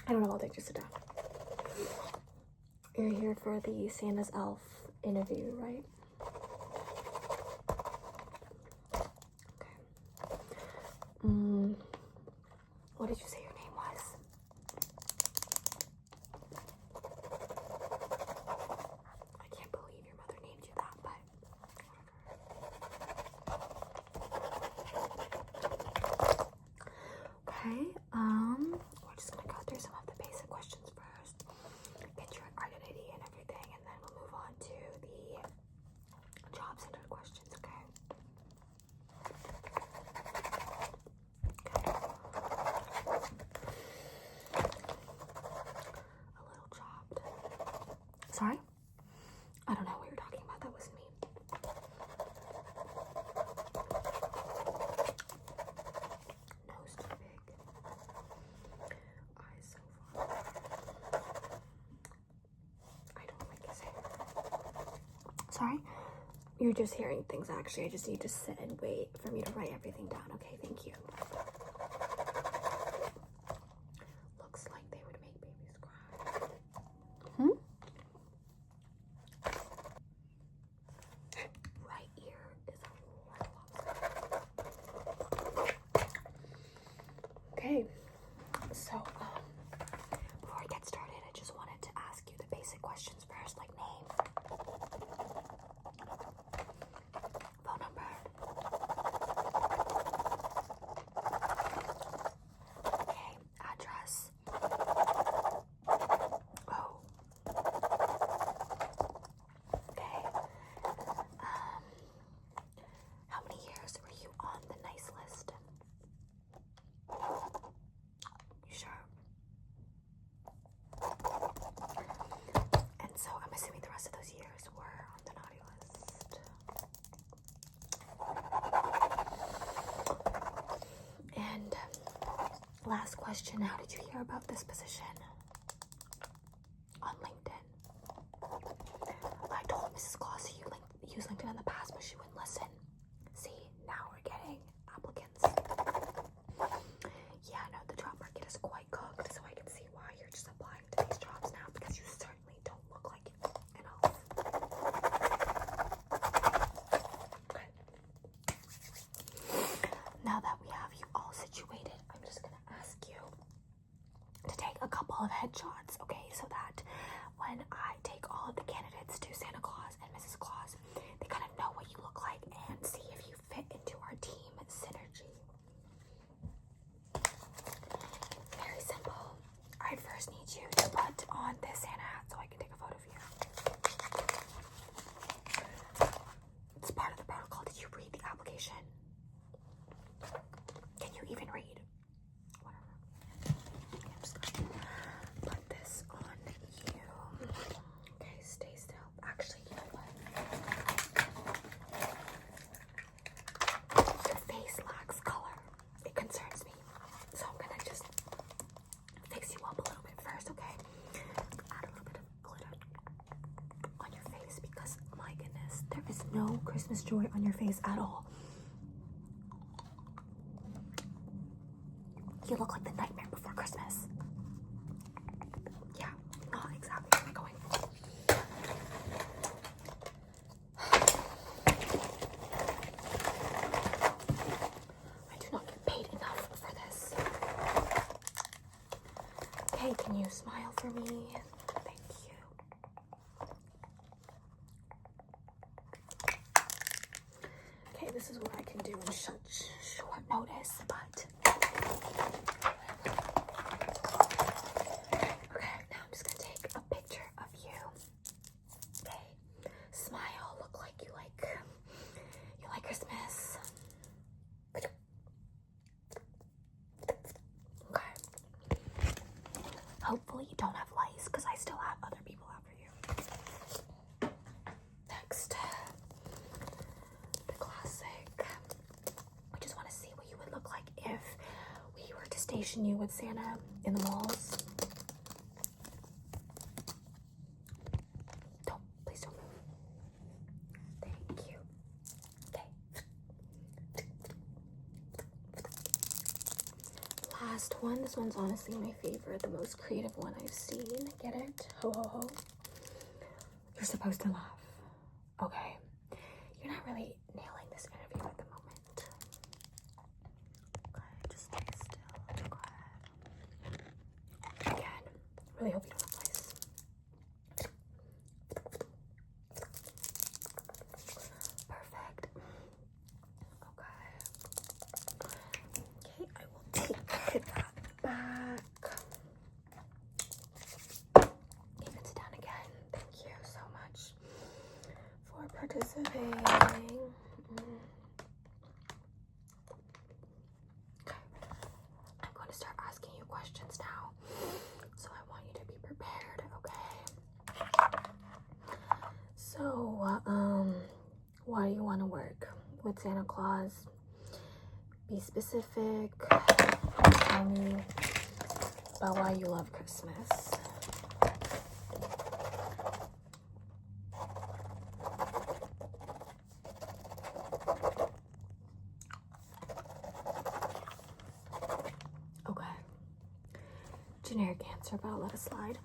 I don't know, I'll take just sit down. You're here for the Santa's Elf interview, right? Okay. What did you say your name was? I can't believe your mother named you that, but okay, we're just gonna go through some of the basic questions first, get your identity and everything, and then we'll move on to the job-centered questions, okay? A little chopped. Sorry? I don't know what you're talking about. That wasn't me. Nose too big. Eyes so far. I don't like his hair. Sorry? You're just hearing things, actually. I just need to sit and wait for me to write everything down. Okay, thank you. Looks like they would make babies cry. Right ear is a little upset. Okay, so before I get started, I just wanted to ask you the basic questions first, like name, phone number, okay, address. Oh, okay. How many years were you on the nice list? You sure? And so I'm assuming the rest of those years were on the naughty list. And last question, how did you hear about this position? On LinkedIn. I told Mrs. Claus to use LinkedIn in the past, but she wouldn't listen. See, now we're getting applicants. Yeah, no, the job market is quite cooked, so I can see why you're just applying to these jobs now, because you certainly don't look like an elf. Okay. Now that we have you all situated, I'm just gonna ask you to take a couple of headshots, okay, so that when I take all of the candidates to Santa Claus and Mrs. Claus, they kind of know what you look like and see if you fit into our team synergy. Very simple. I first need you to put on this Santa hat so I can take a photo of you. It's part of the protocol. Did you read the application? Can you even read? Whatever. I'm just gonna put this on you. Okay, stay still. Actually, you know what? Your face lacks color. It concerns me. So I'm gonna just fix you up a little bit first, okay? Add a little bit of glitter on your face because, my goodness, there is no Christmas joy on your face at all. You look like the Nightmare Before Christmas. Yeah, not exactly where am I going. I do not get paid enough for this. Okay, can you smile for me? Thank you. Okay, this is what I can do in such short notice, but okay, now I'm just gonna take a picture of you. Okay, smile, look like you like Christmas. Okay. Hopefully you don't have lice, because I still have other people after you. Next, the classic. I just want to see what you would look like if we were to station you with Santa in the malls. Please don't move. Thank you. Okay. last one. This one's honestly my favorite, the most creative one I've seen. Get it? Ho, ho, ho. You're supposed to laugh. Okay. You're not really nailing this interview at the moment. Okay, just stay still. Okay. Again, really hope you don't have lice. Perfect. Okay, I will take that back. You can sit down again. Thank you so much for participating. Okay, I'm going to start asking you questions now, so I want you to be prepared, okay? So, why do you want to work with Santa Claus? Be specific. Tell me about why you love Christmas. Okay. Generic answer, but I'll let it slide.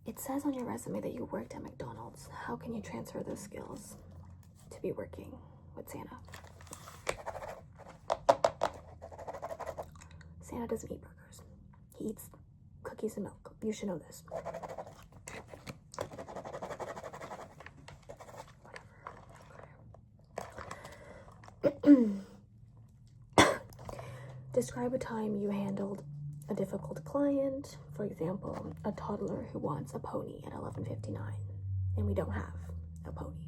It says on your resume that you worked at McDonald's. How can you transfer those skills to be working with Santa? Santa doesn't eat burgers. He eats cookies and milk. You should know this. Describe a time you handled a difficult client. For example, a toddler who wants a pony at 11:59, and we don't have a pony.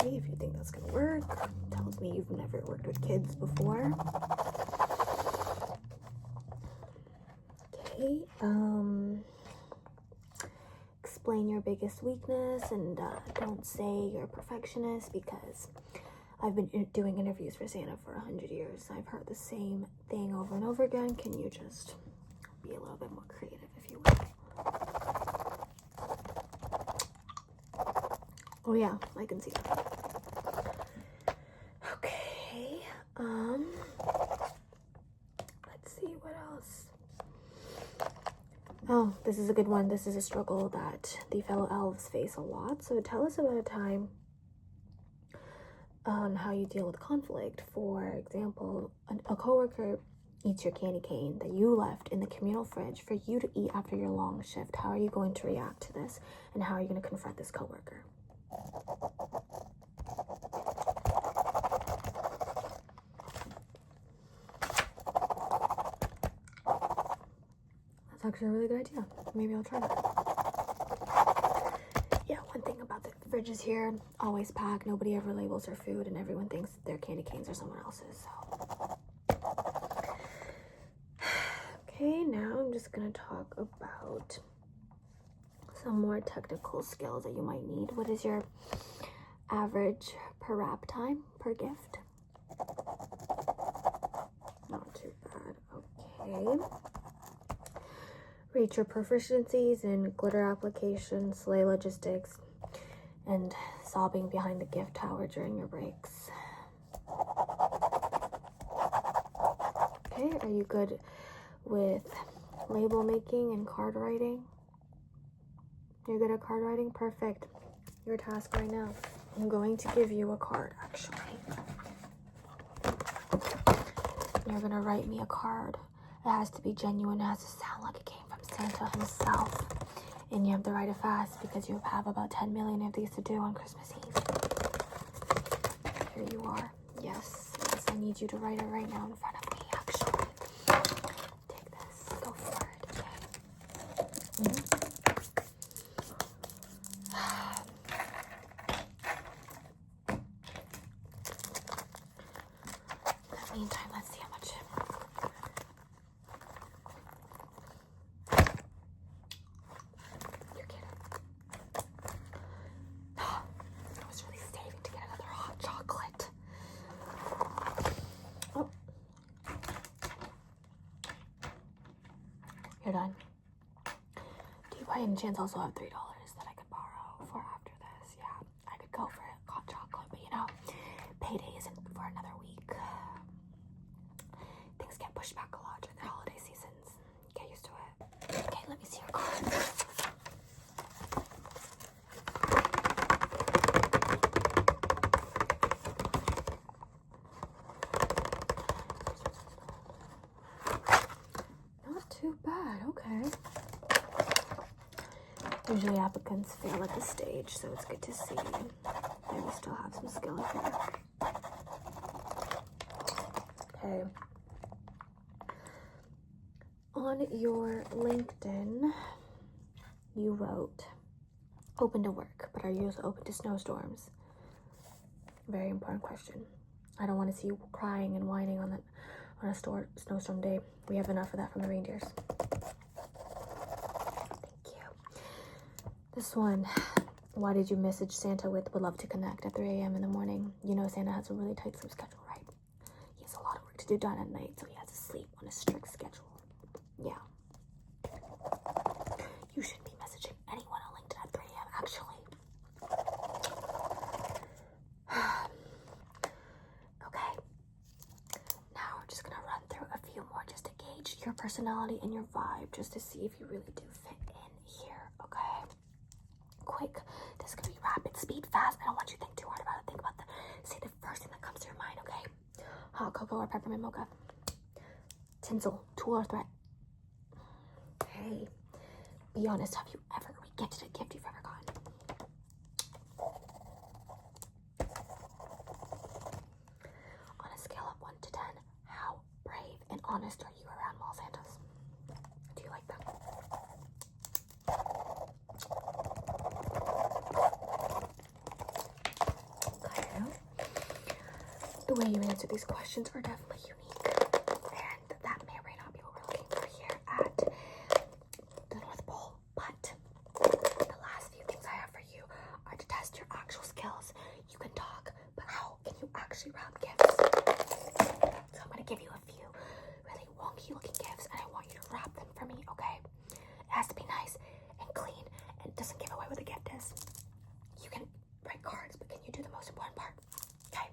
Okay, if you think that's gonna work, tells me you've never worked with kids before. Okay, explain your biggest weakness, and don't say you're a perfectionist, because I've been doing interviews for Santa for 100 years. I've heard the same thing over and over again. Can you just be a little bit more creative, if you will? Oh yeah, I can see that. Okay, let's see what else. Oh, this is a good one. This is a struggle that the fellow elves face a lot. So tell us about a time on how you deal with conflict. For example, a coworker eats your candy cane that you left in the communal fridge for you to eat after your long shift. How are you going to react to this? And how are you going to confront this coworker? That's actually a really good idea. Maybe I'll try that. Yeah, one thing about the fridges here, always packed. Nobody ever labels their food, and everyone thinks their candy canes are someone else's. So, okay, now I'm just gonna talk about some more technical skills that you might need. What is your average per wrap time per gift? Not too bad. Okay. Reach your proficiencies in glitter application, sleigh logistics, and sobbing behind the gift tower during your breaks. Okay, are you good with label making and card writing? You're good at card writing? Perfect. Your task right now. I'm going to give you a card, actually. You're gonna write me a card. It has to be genuine. It has to sound like it came from Santa himself. And you have to write it fast, because you have about 10 million of these to do on Christmas Eve. Here you are. Yes, I need you to write it right now in front of me, actually. Take this. Go for it, okay? In the meantime, let's see how much. You're kidding. I was really saving to get another hot chocolate. Oh. You're done. by any chance also have $3 that I could borrow for after this? Yeah, I could go for hot chocolate, but you know, payday isn't for another week. Things get pushed back a lot during the holiday seasons. Get used to it. Okay, let me see your card. Not too bad, okay. Usually applicants fail at this stage, so it's good to see that we still have some skill here. Okay. On your LinkedIn, you wrote, open to work, but are you also open to snowstorms? Very important question. I don't want to see you crying and whining on a snowstorm day. We have enough of that from the reindeers. Thank you. This one, why did you message Santa with would love to connect at 3 a.m. in the morning? You know Santa has a really tight sleep schedule, right? He has a lot of work to do done at night, so he has to sleep on a strict schedule. Yeah. You shouldn't be messaging anyone on LinkedIn at 3 a.m. actually. Okay. Now we're just gonna run through a few more just to gauge your personality and your vibe, just to see if you really do fit in here, okay? Quick. This is gonna be rapid, speed, fast. I don't want you to think too hard about it. Think about say the first thing that comes to your mind, okay? Hot cocoa or peppermint mocha? Tinsel, tool or threat? Hey, be honest, have you ever regifted a gift you've ever gotten? On a scale of 1 to 10, how brave and honest are you around mall Santas? Do you like them? The way you answer these questions are definitely unique, and that may or may not be what we're looking for here at the North Pole. But the last few things I have for you are to test your actual skills. You can talk, but how can you actually wrap gifts? So I'm going to give you a few really wonky looking gifts, and I want you to wrap them for me, okay? It has to be nice and clean, and it doesn't give away what the gift is. You can write cards, but can you do the most important part? Okay.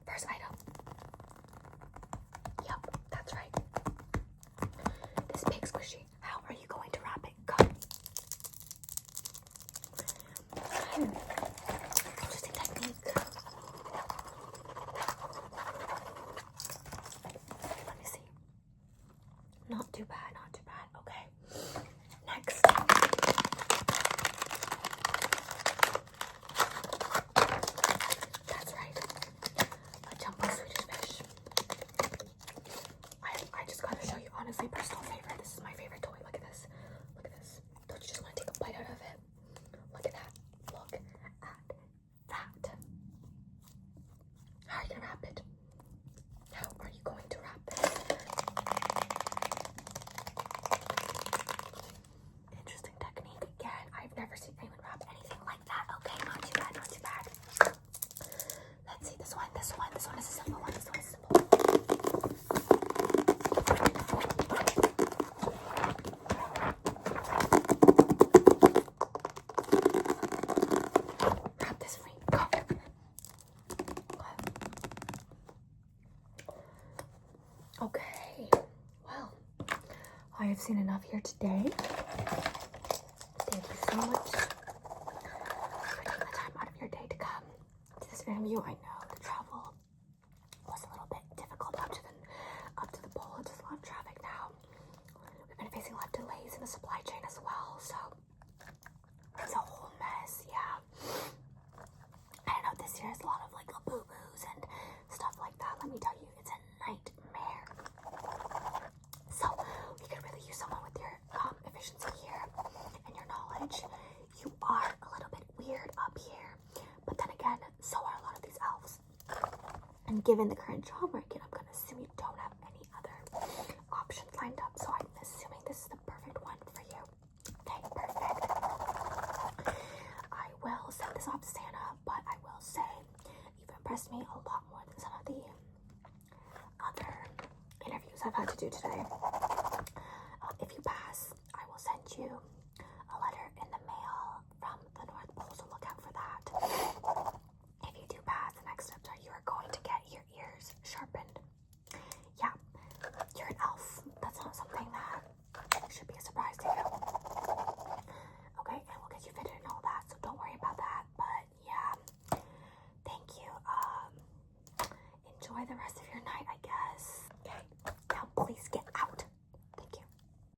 First item. Yep, that's right. This big squishy. How are you going to wrap it? Go. Interesting technique. Let me see. Not too bad, not too bad. Okay. Next. That's right. A jumbo Swedish fish. I just gotta show you, honestly, personal favorite. This is my favorite toy. Look at this. Look at this. Don't you just want to take a bite out of it? Look at that. Look at that. How are you gonna wrap it? How are you going to wrap this? Interesting technique. Again, I've never seen anyone wrap anything like that. Okay, not too bad, not too bad. Let's see this one. This one is a simple one. This one is simple. Wrap this for me. Go. Okay. Well, I have seen enough here today. Thank you so much for taking the time out of your day to come to this interview. I know the travel was a little bit difficult up to the pole. It's a lot of traffic now. We've been facing a lot of delays in the supply chain as well, so it's a whole mess. Yeah. I don't know, this year has a lot of like boo-boos and stuff like that. Let me tell you, it's a nightmare. So we could really use someone with your efficiency here and your knowledge. You are a little bit weird up here, but then again, so are a lot of these elves. And given the current job market, I'm gonna assume you don't have any other options lined up. So I'm assuming this is the perfect one for you. Okay, perfect. I will send this off to Santa, but I will say you've impressed me a lot more than some of the other interviews I've had to do today. If you pass, I will send you a letter of your night, I